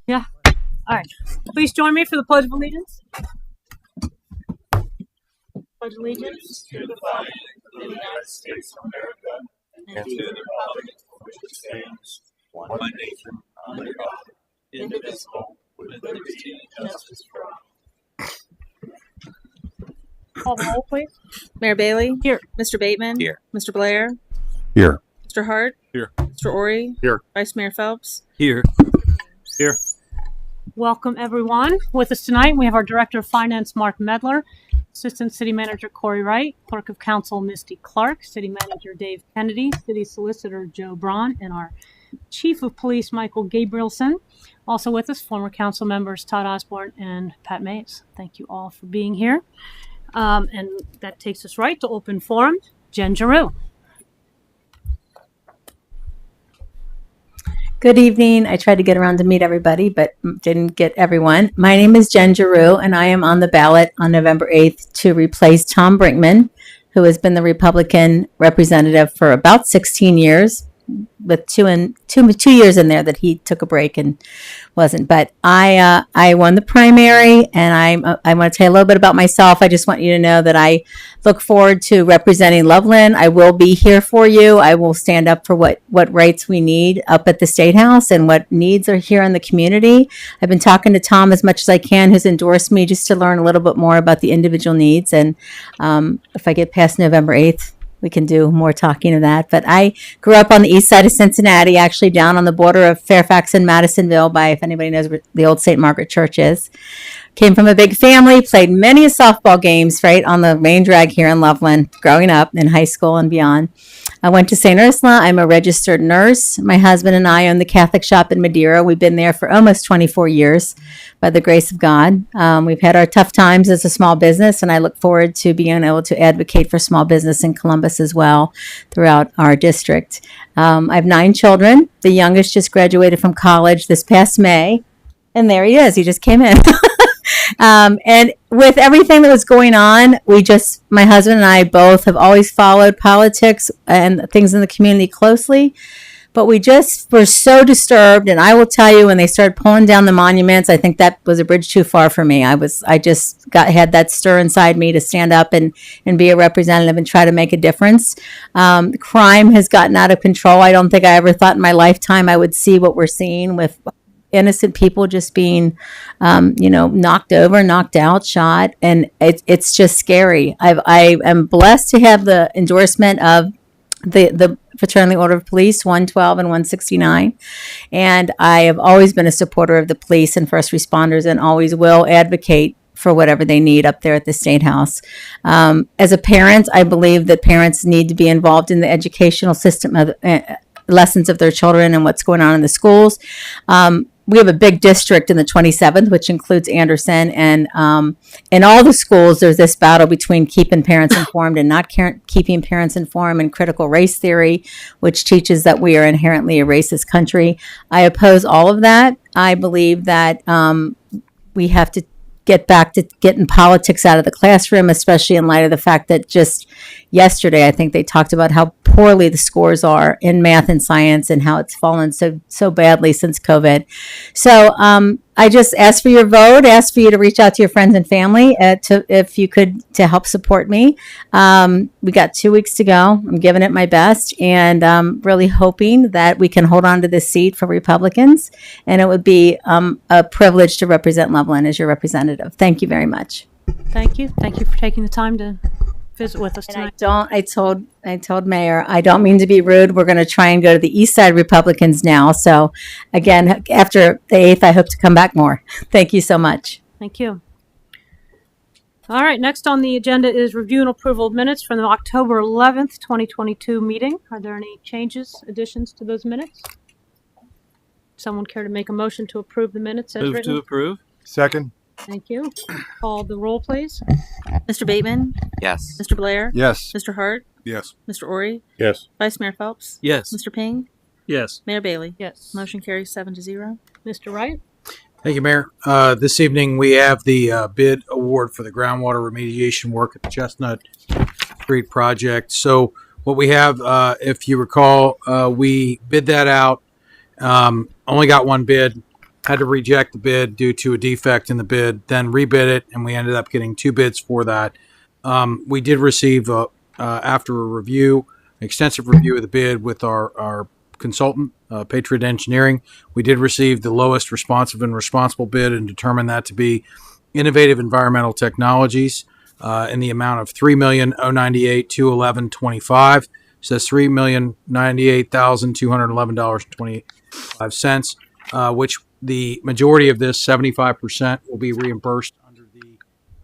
Yeah. All right. Please join me for the Pledge of Allegiance. Pledge allegiance to the flag of the United States of America and to the republic for which it stands, one nation, under God, indivisible, with liberty and justice for all. Call the roll, please. Mayor Bailey? Here. Mr. Bateman? Here. Mr. Blair? Here. Mr. Hart? Here. Mr. Ori? Here. Vice Mayor Phelps? Here. Here. Welcome, everyone. With us tonight, we have our Director of Finance, Mark Medler, Assistant City Manager Corey Wright, Clerk of Council Misty Clark, City Manager Dave Kennedy, City Solicitor Joe Braun, and our Chief of Police Michael Gabrielson. Also with us, former council members Todd Osborne and Pat Mays. Thank you all for being here. And that takes us right to open forum. Jen Giroux. Good evening. I tried to get around to meet everybody, but didn't get everyone. My name is Jen Giroux, and I am on the ballot on November 8th to replace Tom Brinkman, who has been the Republican representative for about 16 years, with two years in there that he took a break and wasn't. But I won the primary, and I want to tell you a little bit about myself. I just want you to know that I look forward to representing Loveland. I will be here for you. I will stand up for what rights we need up at the State House and what needs are here in the community. I've been talking to Tom as much as I can, who's endorsed me, just to learn a little bit more about the individual needs. And if I get past November 8th, we can do more talking of that. But I grew up on the east side of Cincinnati, actually down on the border of Fairfax and Madisonville, by, if anybody knows where the old St. Margaret Church is. Came from a big family, played many softball games right on the main drag here in Loveland, growing up in high school and beyond. I went to St. Ursula. I'm a registered nurse. My husband and I own the Catholic shop in Madeira. We've been there for almost 24 years by the grace of God. We've had our tough times as a small business, and I look forward to being able to advocate for small business in Columbus as well throughout our district. I have 9 children. The youngest just graduated from college this past May, and there he is. He just came in. And with everything that was going on, my husband and I both have always followed politics and things in the community closely, but we just were so disturbed. And I will tell you, when they started pulling down the monuments, I think that was a bridge too far for me. I just had that stir inside me to stand up and be a representative and try to make a difference. Crime has gotten out of control. I don't think I ever thought in my lifetime I would see what we're seeing with innocent people just being, knocked over, knocked out, shot. And it's just scary. I am blessed to have the endorsement of the Fraternity Order of Police 112 and 169. And I have always been a supporter of the police and first responders, and always will advocate for whatever they need up there at the State House. As a parent, I believe that parents need to be involved in the educational system of lessons of their children and what's going on in the schools. We have a big district in the 27th, which includes Anderson, and in all the schools, there's this battle between keeping parents informed and not keeping parents informed, and critical race theory, which teaches that we are inherently a racist country. I oppose all of that. I believe that we have to get back to getting politics out of the classroom, especially in light of the fact that just yesterday, I think they talked about how poorly the scores are in math and science and how it's fallen so badly since COVID. So I just ask for your vote, ask for you to reach out to your friends and family if you could, to help support me. We got 2 weeks to go. I'm giving it my best, and really hoping that we can hold on to this seat for Republicans. And it would be a privilege to represent Loveland as your representative. Thank you very much. Thank you. Thank you for taking the time to visit with us tonight. I told Mayor, I don't mean to be rude. We're going to try and go to the East Side Republicans now. So again, after the 8th, I hope to come back more. Thank you so much. Thank you. All right, next on the agenda is review and approval of minutes from the October 11th, 2022 meeting. Are there any changes, additions to those minutes? Someone care to make a motion to approve the minutes as Move written? to approve. Second. Thank you. Call the roll, please. Mr. Bateman? Yes. Mr. Blair? Yes. Mr. Hart? Yes. Mr. Ori? Yes. Vice Mayor Phelps? Yes. Mr. Ping? Yes. Mayor Bailey? Yes. Motion carries 7-0. Mr. Wright? Thank you, Mayor. This evening we have the bid award for the groundwater remediation work at the Chestnut Street project. So what we have, if you recall, we bid that out, only got one bid. had to reject the bid due to a defect in the bid, then rebid it, and we ended up getting 2 bids for that. We did receive, after a review, extensive review of the bid with our consultant, Patriot Engineering, we did receive the lowest responsive and responsible bid and determined that to be Innovative Environmental Technologies in the amount of $3,098,211.25. So that's $3,098,211.25, which the majority of this, 75%, will be reimbursed under the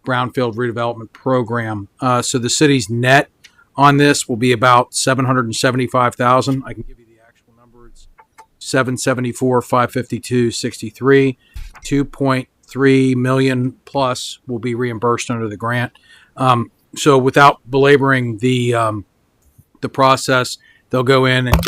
Brownfield Redevelopment Program. So the city's net on this will be about $775,000. I can give you the actual number. It's $774,552.63. $2.3 million plus will be reimbursed under the grant. So without belaboring the process, they'll go in and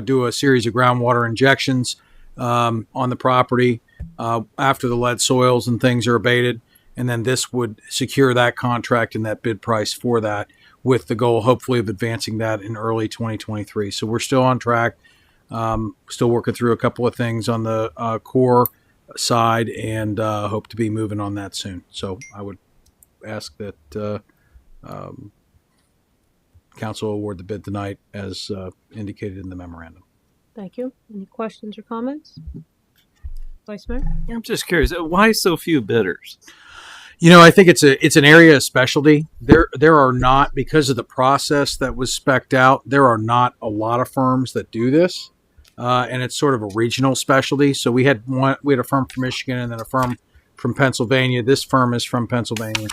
do a series of groundwater injections on the property after the lead soils and things are abated, and then this would secure that contract and that bid price for that, with the goal hopefully of advancing that in early 2023. So we're still on track, still working through a couple of things on the core side, and hope to be moving on that soon. So I would ask that council award the bid tonight as indicated in the memorandum. Thank you. Any questions or comments? Vice Mayor? I'm just curious, why so few bidders? I think it's an area of specialty. There are not, because of the process that was spec'd out, there are not a lot of firms that do this, and it's sort of a regional specialty. So we had a firm from Michigan and then a firm from Pennsylvania. This firm is from Pennsylvania,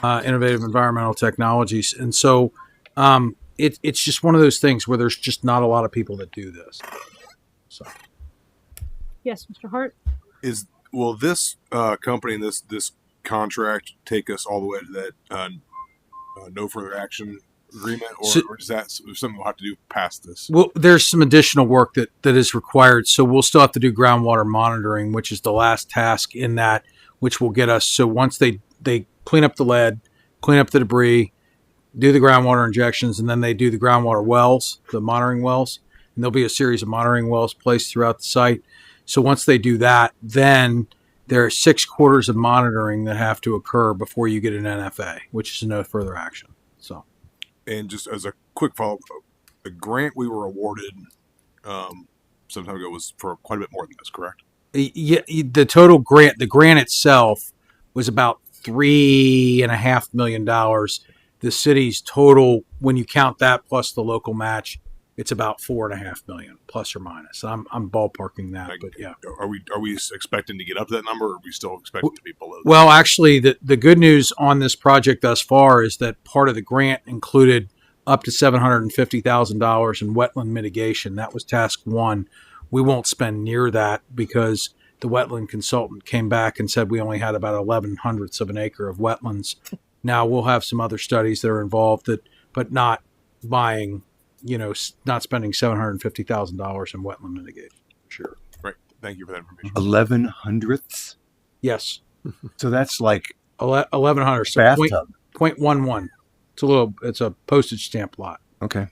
Innovative Environmental Technologies, and so it's just one of those things where there's just not a lot of people that do this. So Yes, Mr. Hart? Will this company and this contract take us all the way to that no further action agreement, or is that something we'll have to do past this? Well, there's some additional work that is required. So we'll still have to do groundwater monitoring, which is the last task in that, which will get us. So once they clean up the lead, clean up the debris, do the groundwater injections, and then they do the groundwater wells, the monitoring wells, and there'll be a series of monitoring wells placed throughout the site. So once they do that, then there are 6 quarters of monitoring that have to occur before you get an NFA, which is no further action. So, and just as a quick follow-up, the grant we were awarded some time ago was for quite a bit more than this, correct? Yeah, the total grant, the grant itself was about $3.5 million. The city's total, when you count that plus the local match, it's about $4.5 million, plus or minus. I'm ballparking that, but yeah. Are we expecting to get up to that number, or are we still expecting to be below that? Well, actually, the good news on this project thus far is that part of the grant included up to $750,000 in wetland mitigation. That was task 1. We won't spend near that because the wetland consultant came back and said we only had about 11/100ths of an acre of wetlands. Now we'll have some other studies that are involved but not buying, not spending $750,000 in wetland mitigation. Sure. Right. Thank you for that information. 11/100ths. Yes. So that's like 1100. So bathtub. 0.11. It's a postage stamp lot. Okay.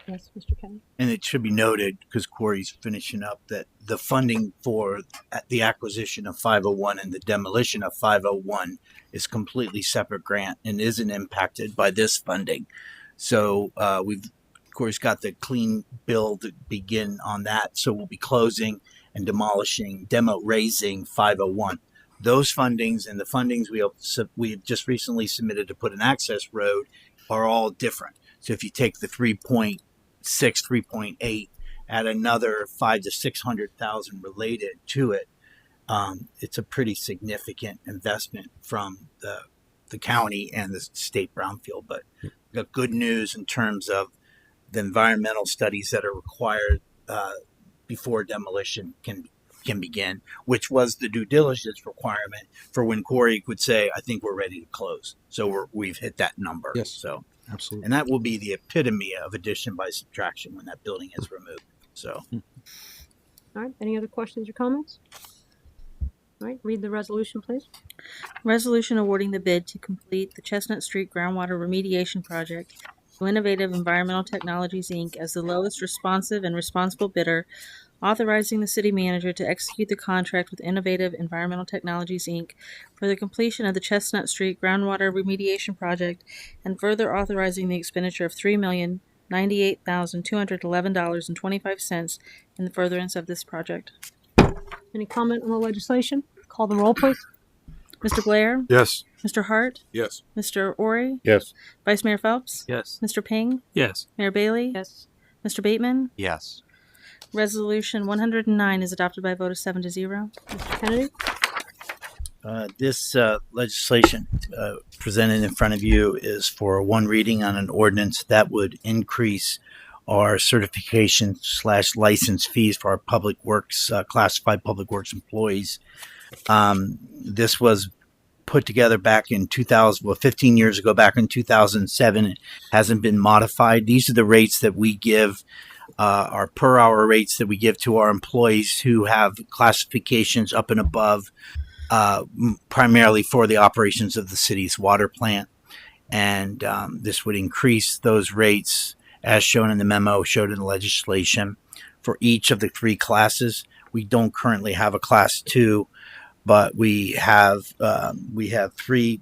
Yes, Mr. Kenny? And it should be noted, because Corey's finishing up, that the funding for the acquisition of 501 and the demolition of 501 is completely separate grant and isn't impacted by this funding. So Corey's got the clean bill to begin on that. So we'll be closing and raising 501. Those fundings and the fundings we have just recently submitted to put an access road are all different. So if you take the 3.6, 3.8, add another 500,000 to 600,000 related to it, it's a pretty significant investment from the county and the state brownfield. But the good news in terms of the environmental studies that are required before demolition can begin, which was the due diligence requirement for when Corey would say, I think we're ready to close. So we've hit that number. Yes. So Absolutely. and that will be the epitome of addition by subtraction when that building is removed. So, All right. Any other questions or comments? All right. Read the resolution, please. Resolution awarding the bid to complete the Chestnut Street groundwater remediation project to Innovative Environmental Technologies, Inc. as the lowest responsive and responsible bidder authorizing the city manager to execute the contract with Innovative Environmental Technologies, Inc. for the completion of the Chestnut Street groundwater remediation project, and further authorizing the expenditure of $3,098,211.25 in the furtherance of this project. Any comment on the legislation? Call the roll, please. Mr. Blair? Yes. Mr. Hart? Yes. Mr. Ori? Yes. Vice Mayor Phelps? Yes. Mr. Ping? Yes. Mayor Bailey? Yes. Mr. Bateman? Yes. Resolution 109 is adopted by a vote of 7-0. Mr. Kennedy? This legislation presented in front of you is for one reading on an ordinance that would increase our certification / license fees for our public works, classified public works employees. This was put together back in 15 years ago, back in 2007. It hasn't been modified. These are the rates that we give, our per hour rates that we give to our employees who have classifications up and above, primarily for the operations of the city's water plant. And this would increase those rates as shown in the memo, showed in the legislation for each of the three classes. We don't currently have a class 2, but we have three.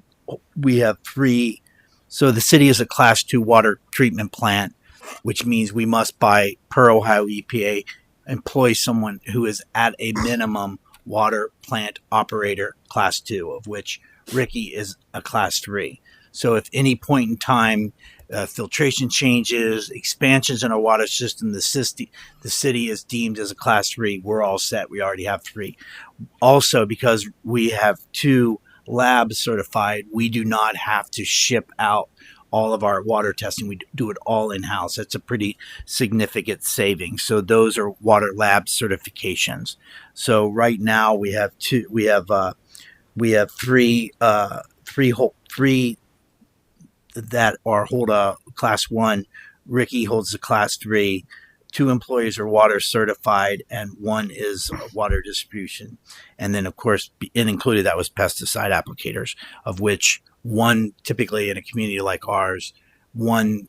So the city is a class 2 water treatment plant, which means we must, by per Ohio EPA, employ someone who is at a minimum water plant operator class 2, of which Ricky is a class 3. So if any point in time filtration changes, expansions in our water system, the city is deemed as a class 3, we're all set. We already have 3. Also, because we have 2 labs certified, we do not have to ship out all of our water testing. We do it all in-house. That's a pretty significant saving. So those are water lab certifications. So right now we have three that hold a class 1. Ricky holds the class 3. 2 employees are water certified, and 1 is water distribution. And then, of course, included that was pesticide applicators, of which 1, typically in a community like ours, 1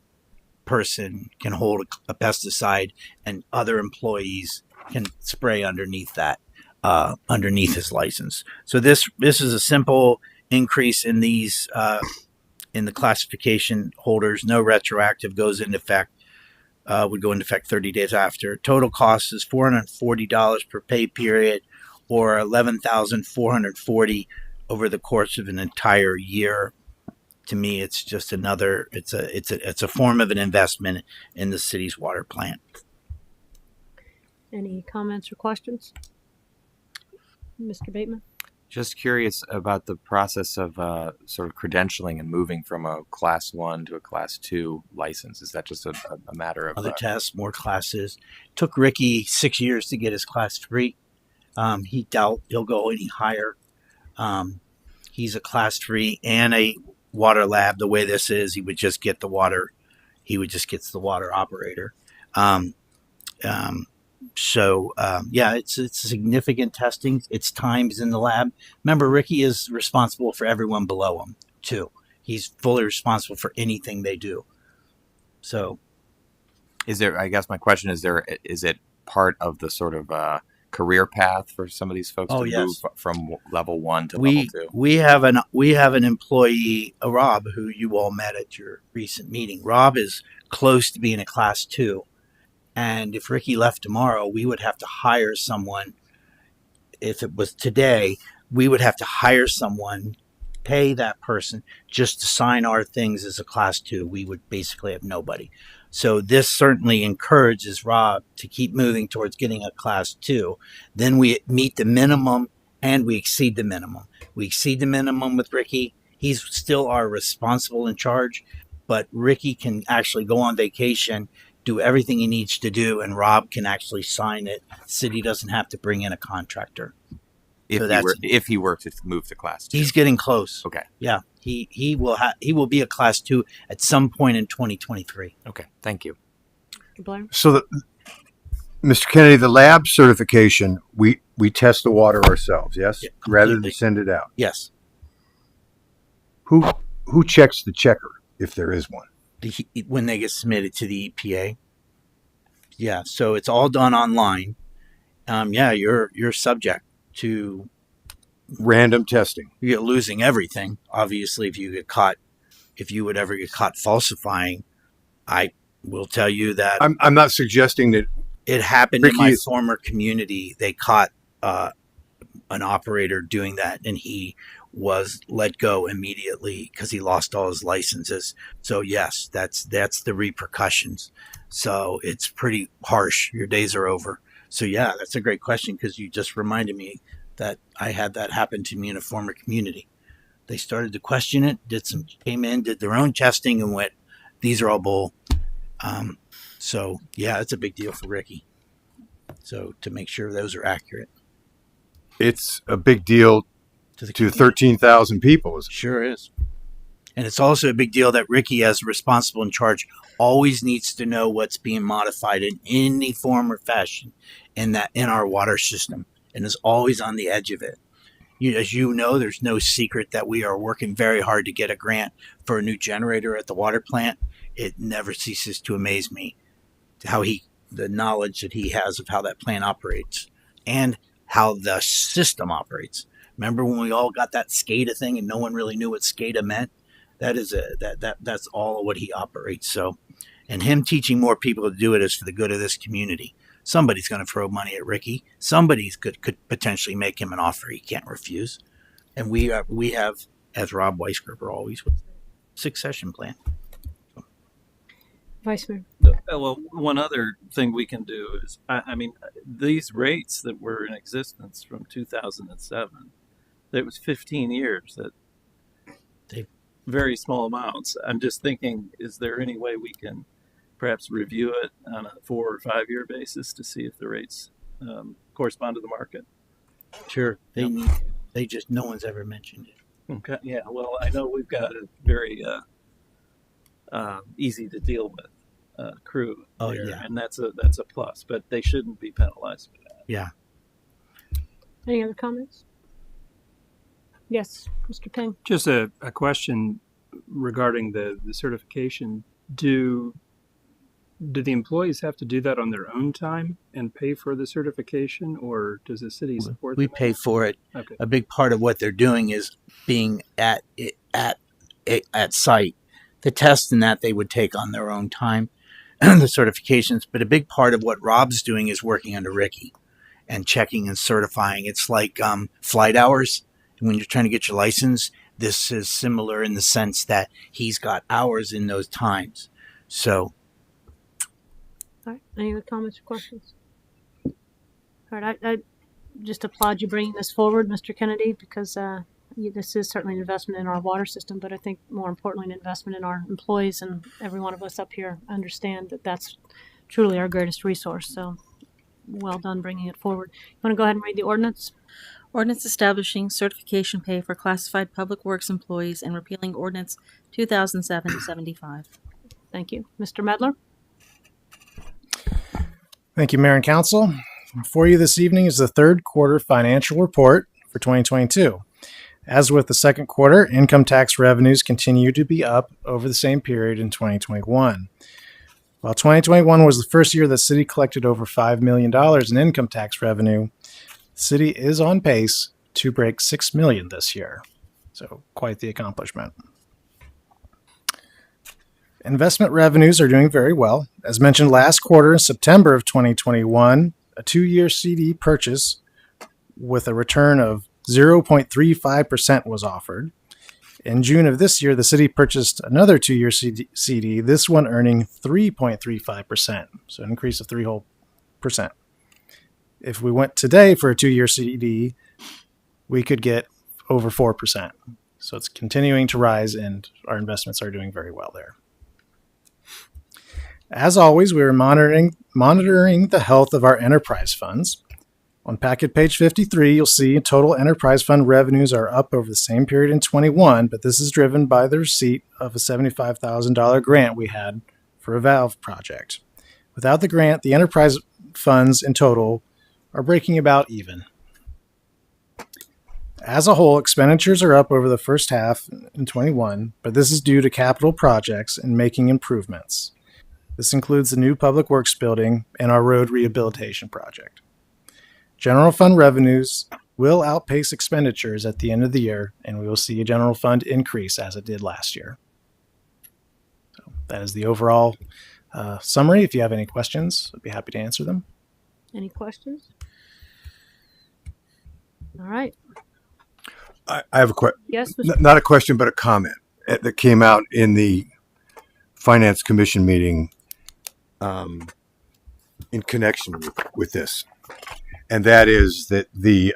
person can hold a pesticide, and other employees can spray underneath that, underneath his license. So this is a simple increase in these. In the classification holders, no retroactive goes into effect, would go into effect 30 days after. Total cost is $440 per pay period, or $11,440 over the course of an entire year. To me, it's just it's a form of an investment in the city's water plant. Any comments or questions? Mr. Bateman? Just curious about the process of sort of credentialing and moving from a class 1 to a class 2 license. Is that just a matter of other tests, more classes? Took Ricky 6 years to get his class 3. He doubt he'll go any higher. He's a class 3 and a water lab. The way this is, he would just get the water. He would just get the water operator. It's significant testing. It's times in the lab. Remember, Ricky is responsible for everyone below him, too. He's fully responsible for anything they do. So, I guess my question is it part of the sort of career path for some of these folks to move from level 1 to level 2? We have an employee, Rob, who you all met at your recent meeting. Rob is close to being a class 2. And if Ricky left tomorrow, we would have to hire someone. If it was today, we would have to hire someone, pay that person just to sign our things as a class 2. We would basically have nobody. So this certainly encourages Rob to keep moving towards getting a class 2. Then we meet the minimum and we exceed the minimum. We exceed the minimum with Ricky. He's still our responsible in charge, but Ricky can actually go on vacation, do everything he needs to do, and Rob can actually sign it. City doesn't have to bring in a contractor. If he were to move to class 2. He's getting close. Okay. Yeah. He will be a class 2 at some point in 2023. Okay. Thank you. Blair? So, Mr. Kennedy, the lab certification, we test the water ourselves, yes? Yeah, rather than send it out. Yes. Who checks the checker, if there is one? When they get submitted to the EPA. Yeah. So it's all done online. yeah, you're subject to Random testing. you're losing everything. Obviously, if you would ever get caught falsifying, I will tell you that I'm not suggesting that. it happened in my Ricky- former community. They caught an operator doing that, and he was let go immediately because he lost all his licenses. So yes, that's the repercussions. So it's pretty harsh. Your days are over. So yeah, that's a great question because you just reminded me that I had that happen to me in a former community. They started to question it, came in, did their own testing, and went, "These are all bull." So yeah, it's a big deal for Ricky. So to make sure those are accurate It's a big deal to the to 13,000 people. Sure is. And it's also a big deal that Ricky, as responsible in charge, always needs to know what's being modified in any form or fashion in our water system, and is always on the edge of it. As you know, there's no secret that we are working very hard to get a grant for a new generator at the water plant. It never ceases to amaze me the knowledge that he has of how that plant operates and how the system operates. Remember when we all got that SCADA thing and no one really knew what SCADA meant? That's all of what he operates. So, and him teaching more people to do it is for the good of this community. Somebody's going to throw money at Ricky. Somebody could potentially make him an offer he can't refuse. And we have, as Rob Weisgerber always would say, succession plan. Vice Mayor. Well, one other thing we can do is, I mean, these rates that were in existence from 2007, it was 15 years that very small amounts. I'm just thinking, is there any way we can perhaps review it on a 4 or 5 year basis to see if the rates correspond to the market? Sure. They just, no one's ever mentioned it. Okay. Yeah. Well, I know we've got a very easy to deal with crew. Oh, there, yeah. and that's a plus. But they shouldn't be penalized for that. Yeah. Any other comments? Yes, Mr. Ping. Just a question regarding the certification. Do the employees have to do that on their own time and pay for the certification, or does the city support We them? pay for it. Okay. A big part of what they're doing is being at site. The tests and that they would take on their own time, the certifications. But a big part of what Rob's doing is working under Ricky and checking and certifying. It's like flight hours. When you're trying to get your license, this is similar in the sense that he's got hours in those times. So, All right. Any other comments or questions? All right. I just applaud you bringing this forward, Mr. Kennedy, because this is certainly an investment in our water system, but I think more importantly, an investment in our employees, and every one of us up here understand that that's truly our greatest resource. So well done bringing it forward. You want to go ahead and read the ordinance? Ordinance establishing certification pay for classified public works employees and repealing Ordinance 2007-75. Thank you. Mr. Medler? Thank you, Mayor and Council. For you this evening is the third quarter financial report for 2022. As with the second quarter, income tax revenues continue to be up over the same period in 2021. While 2021 was the first year the city collected over $5 million in income tax revenue, the city is on pace to break $6 million this year. So quite the accomplishment. Investment revenues are doing very well. As mentioned last quarter, in September of 2021, a 2-year CD purchase with a return of 0.35% was offered. In June of this year, the city purchased another 2-year CD, this one earning 3.35%, so an increase of 3%. If we went today for a 2-year CD, we could get over 4%. So it's continuing to rise, and our investments are doing very well there. As always, we are monitoring the health of our enterprise funds. On packet page 53, you'll see total enterprise fund revenues are up over the same period in 21, but this is driven by the receipt of a $75,000 grant we had for a valve project. Without the grant, the enterprise funds in total are breaking about even. As a whole, expenditures are up over the first half in 21, but this is due to capital projects and making improvements. This includes the new public works building and our road rehabilitation project. General fund revenues will outpace expenditures at the end of the year, and we will see a general fund increase as it did last year. So that is the overall summary. If you have any questions, I'd be happy to answer them. Any questions? All right. I have a question. Yes, Mr. Not a question, but a comment that came out in the Finance Commission meeting in connection with this. And that is that the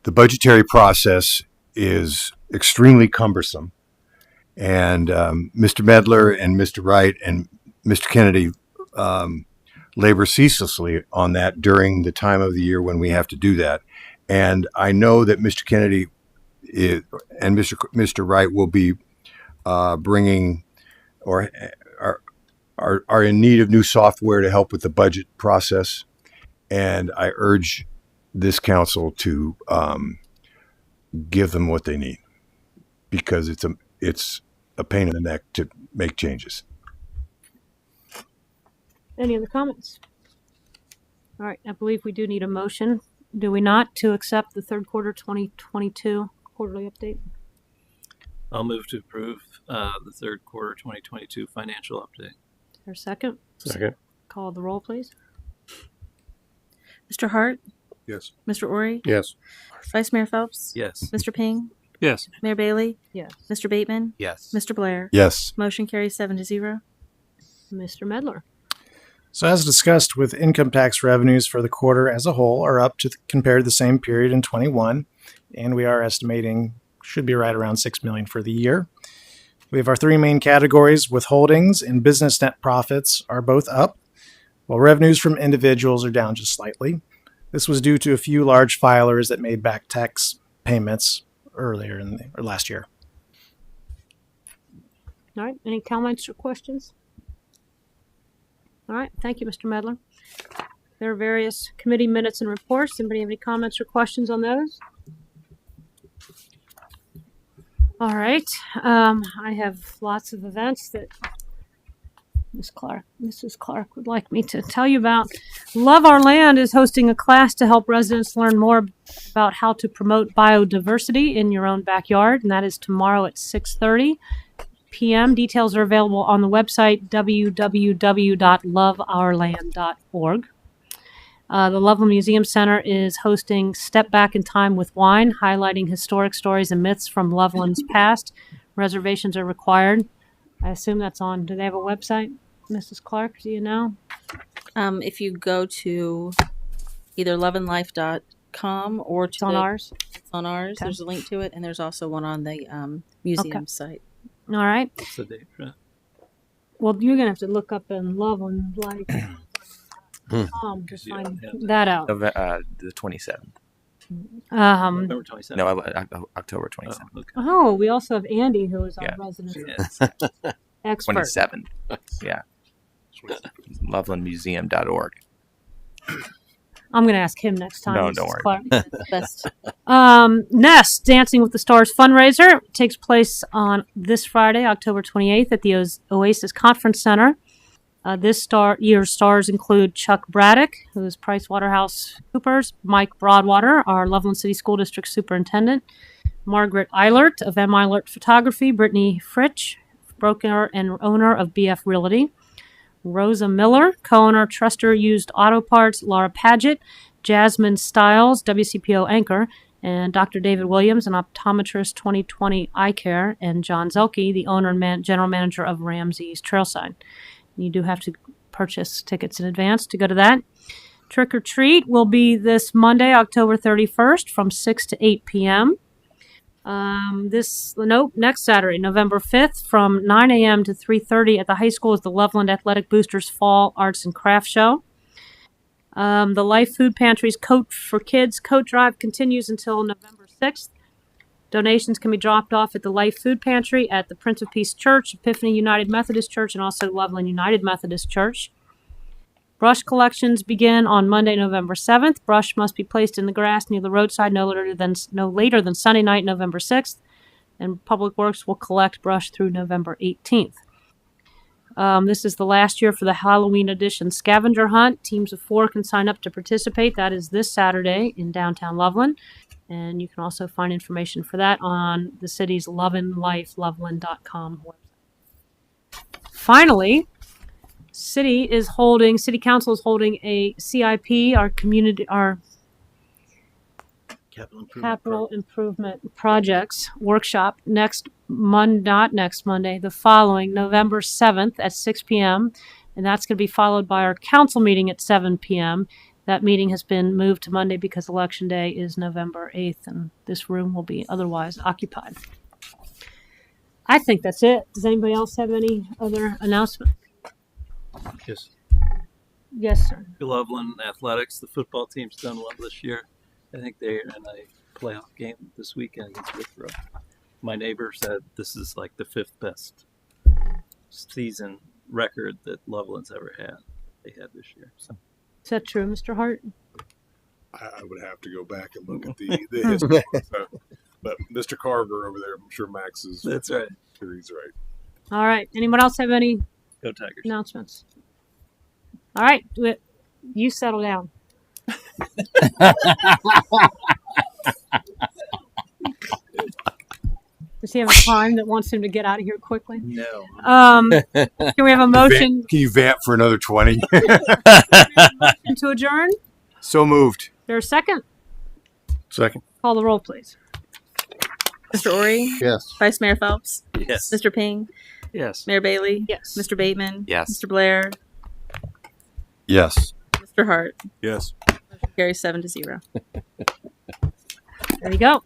budgetary process is extremely cumbersome. And Mr. Medler and Mr. Wright and Mr. Kennedy labor ceaselessly on that during the time of the year when we have to do that. And I know that Mr. Kennedy and Mr. Wright will be bringing or are in need of new software to help with the budget process. And I urge this council to give them what they need, because it's a pain in the neck to make changes. Any other comments? All right. I believe we do need a motion, do we not, to accept the third quarter 2022 quarterly update? I'll move to approve the third quarter 2022 financial update. Is there a second? Second. Call the roll, please. Mr. Hart, Yes. Mr. Ori, Yes. Vice Mayor Phelps, Yes. Mr. Ping, Yes. Mayor Bailey, Yes. Mr. Bateman, Yes. Mr. Blair. Yes. Motion carries 7-0. Mr. Medler. So as discussed, with income tax revenues for the quarter as a whole are up to compared to the same period in 21, and we are estimating should be right around $6 million for the year. We have our three main categories. Withholdings and business net profits are both up, while revenues from individuals are down just slightly. This was due to a few large filers that made back tax payments earlier or last year. All right. Any comments or questions? All right. Thank you, Mr. Medler. There are various committee minutes and reports. Anybody have any comments or questions on those? All right. I have lots of events that Mrs. Clark would like me to tell you about. Love Our Land is hosting a class to help residents learn more about how to promote biodiversity in your own backyard, and that is tomorrow at 6:30 p.m. Details are available on the website www.loveourland.org. The Loveland Museum Center is hosting Step Back in Time with Wine, highlighting historic stories and myths from Loveland's past. Reservations are required. I assume that's on. Do they have a website, Mrs. Clark? Do you know? If you go to either loveandlife.com or to It's on ours. It's on ours. Okay. There's a link to it, and there's also one on the museum site. All right. What's the date for that? Well, you're gonna have to look up in Loveland Life to find that out. The 27th. November 27th. No, October 27th. Oh, okay. Oh, we also have Andy, who is our Yeah. resident Yes. expert. 27th. Yeah. Lovelandmuseum.org. I'm going to ask him next time. No, Mrs. don't worry. Clark. Best. Nest Dancing with the Stars fundraiser takes place on this Friday, October 28th at the Oasis Conference Center. This year's stars include Chuck Braddock, who is PricewaterhouseCoopers, Mike Broadwater, our Loveland City School District Superintendent, Margaret Eilert of M. Eilert Photography, Brittany Fritsch, broker and owner of BF Realty, Rosa Miller, co-owner Truster Used Auto Parts, Laura Paget, Jasmine Stiles, WCPO anchor, and Dr. David Williams, an optometrist 2020 Eye Care, and John Zelke, the owner and general manager of Ramsey's Trailside. You do have to purchase tickets in advance to go to that. Trick or Treat will be this Monday, October 31st from 6 to 8 p.m. Next Saturday, November 5th from 9 a.m. to 3:30 at the high school is the Loveland Athletic Boosters Fall Arts and Crafts Show. The Life Food Pantry's Coat for Kids coat drive continues until November 6th. Donations can be dropped off at the Life Food Pantry at the Prince of Peace Church, Epiphany United Methodist Church, and also Loveland United Methodist Church. Brush collections begin on Monday, November 7th. Brush must be placed in the grass near the roadside no later than Sunday night, November 6th. And Public Works will collect brush through November 18th. This is the last year for the Halloween edition scavenger hunt. Teams of 4 can sign up to participate. That is this Saturday in downtown Loveland. And you can also find information for that on the city's Love and Life, loveland.com website. Finally, City Council is holding a CIP, our capital improvement projects workshop not next Monday, the following November 7th at 6 p.m. And that's going to be followed by our council meeting at 7 p.m. That meeting has been moved to Monday because Election Day is November 8th, and this room will be otherwise occupied. I think that's it. Does anybody else have any other announcement? Yes. Yes, sir. Loveland Athletics, the football team's done well this year. I think they're in a playoff game this weekend against Withrow. My neighbor said this is like the 5th best season record that Loveland's ever had. They had this year. So. Is that true, Mr. Hart? I would have to go back and look at the history. But Mr. Carver over there, I'm sure Max is. That's right. Sure he's right. All right. Anyone else have any Go Tigers. announcements? All right. You settle down. Does he have a time that wants him to get out of here quickly? No. Can we have a motion Can you vamp for another 20? to adjourn? So moved. Is there a second? Second. Call the roll, please. Mr. Ori? Yes. Vice Mayor Phelps? Yes. Mr. Ping? Yes. Mayor Bailey? Yes. Mr. Bateman? Yes. Mr. Blair? Yes. Mr. Hart? Yes. Carries 7-0. There you go.